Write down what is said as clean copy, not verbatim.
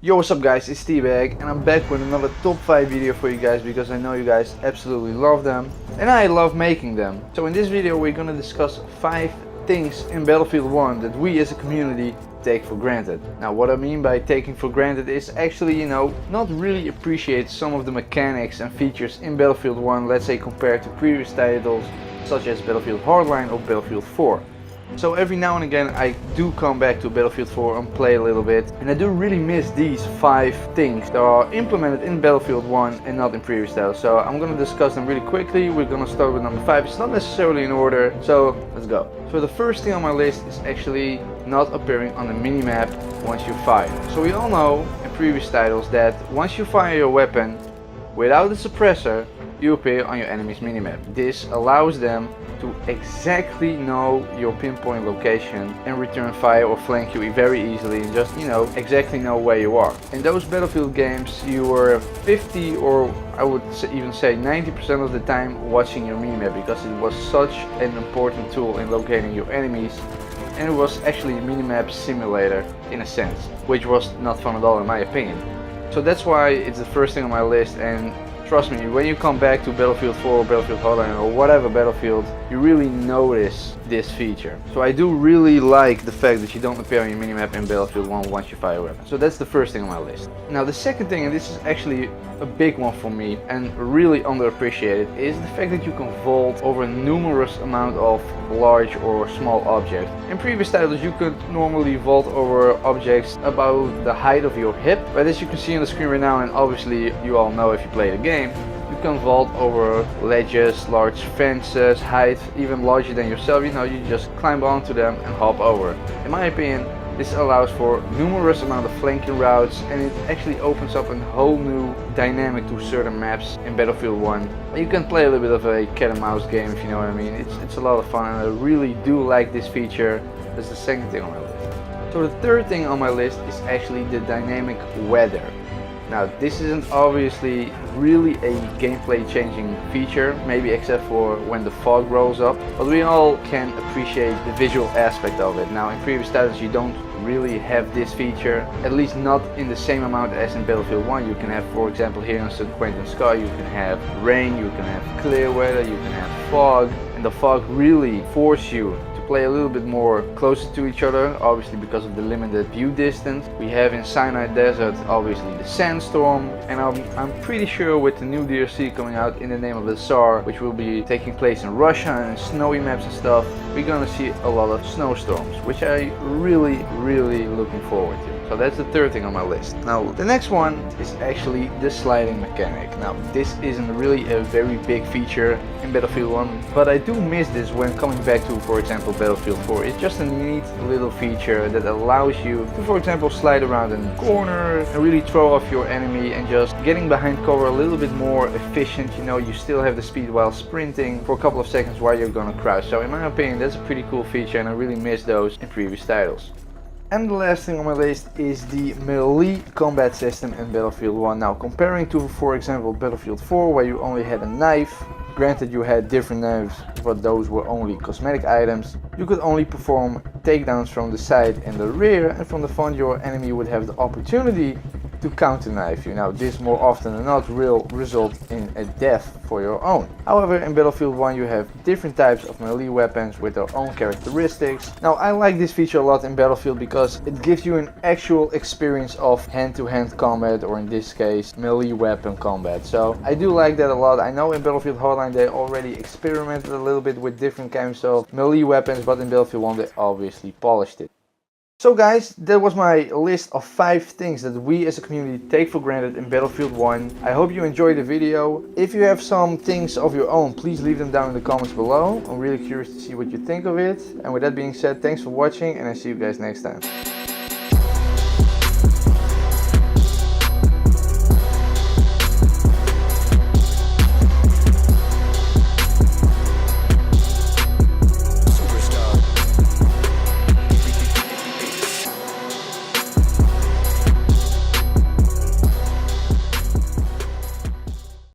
Yo, what's up guys, it's TBag and I'm back with another top 5 video for you guys because I know you guys absolutely love them and I love making them. So in this video we're gonna discuss 5 things in Battlefield 1 that we as a community take for granted. Now what I mean by taking for granted is actually, not really appreciate some of the mechanics and features in Battlefield 1, let's say compared to previous titles such as Battlefield Hardline or Battlefield 4. So every now and again I do come back to Battlefield 4 and play a little bit, and I do really miss these 5 things that are implemented in Battlefield 1 and not in previous titles. So I'm gonna discuss them really quickly. We're gonna start with number 5. It's not necessarily in order, so let's go. So the first thing on my list is actually not appearing on the minimap once you fire. So we all know in previous titles that once you fire your weapon without the suppressor, you appear on your enemy's minimap. This allows them to exactly know your pinpoint location and return fire or flank you very easily and just, exactly know where you are. In those Battlefield games you were 50 or I would even say 90% of the time watching your minimap because it was such an important tool in locating your enemies, and it was actually a minimap simulator in a sense, which was not fun at all in my opinion. So that's why it's the first thing on my list, and trust me, when you come back to Battlefield 4 or Battlefield Hardline or whatever Battlefield, you really notice this feature. So I do really like the fact that you don't appear on your minimap in Battlefield 1 once you fire a weapon. So that's the first thing on my list. Now the second thing, and this is actually a big one for me and really underappreciated, is the fact that you can vault over a numerous amount of large or small objects. In previous titles you could normally vault over objects about the height of your hip, but as you can see on the screen right now, and obviously you all know if you play the game, you can vault over ledges, large fences, height even larger than yourself. You just climb onto them and hop over. In my opinion, this allows for numerous amount of flanking routes, and it actually opens up a whole new dynamic to certain maps in Battlefield 1. You can play a little bit of a cat and mouse game, if you know what I mean. It's a lot of fun, and I really do like this feature. That's the second thing on my list. So the third thing on my list is actually the dynamic weather. Now this isn't obviously really a gameplay changing feature, maybe except for when the fog rolls up, but we all can appreciate the visual aspect of it. Now in previous titles you don't really have this feature, at least not in the same amount as in Battlefield 1. You can have, for example, here in St. Quentin Sky, you can have rain, you can have clear weather, you can have fog, and the fog really forces you play a little bit more closer to each other, obviously because of the limited view distance. We have in Sinai Desert obviously the sandstorm, and I'm pretty sure with the new DLC coming out in the name of the Tsar, which will be taking place in Russia and snowy maps and stuff, we're gonna see a lot of snowstorms, which I really looking forward to. So that's the third thing on my list. Now the next one is actually the sliding mechanic. Now this isn't really a very big feature in Battlefield 1, but I do miss this when coming back to, for example, Battlefield 4. It's just a neat little feature that allows you to, for example, slide around in a corner and really throw off your enemy and just getting behind cover a little bit more efficient. You still have the speed while sprinting for a couple of seconds while you're gonna crouch. So in my opinion, that's a pretty cool feature, and I really miss those in previous titles. And the last thing on my list is the melee combat system in Battlefield 1. Now comparing to, for example, Battlefield 4, where you only had a knife, granted you had different knives, but those were only cosmetic items. You could only perform takedowns from the side and the rear, and from the front your enemy would have the opportunity to counter knife you. Now this more often than not will result in a death for your own. However, in Battlefield 1 you have different types of melee weapons with their own characteristics. Now I like this feature a lot in Battlefield because it gives you an actual experience of hand-to-hand combat, or in this case melee weapon combat. So I do like that a lot. I know in Battlefield Hardline they already experimented a little bit with different kinds of melee weapons, but in Battlefield 1 they obviously polished it. So guys, that was my list of 5 things that we as a community take for granted in Battlefield 1. I hope you enjoyed the video. If you have some things of your own, please leave them down in the comments below. I'm really curious to see what you think of it. And with that being said, thanks for watching, and I see you guys next time.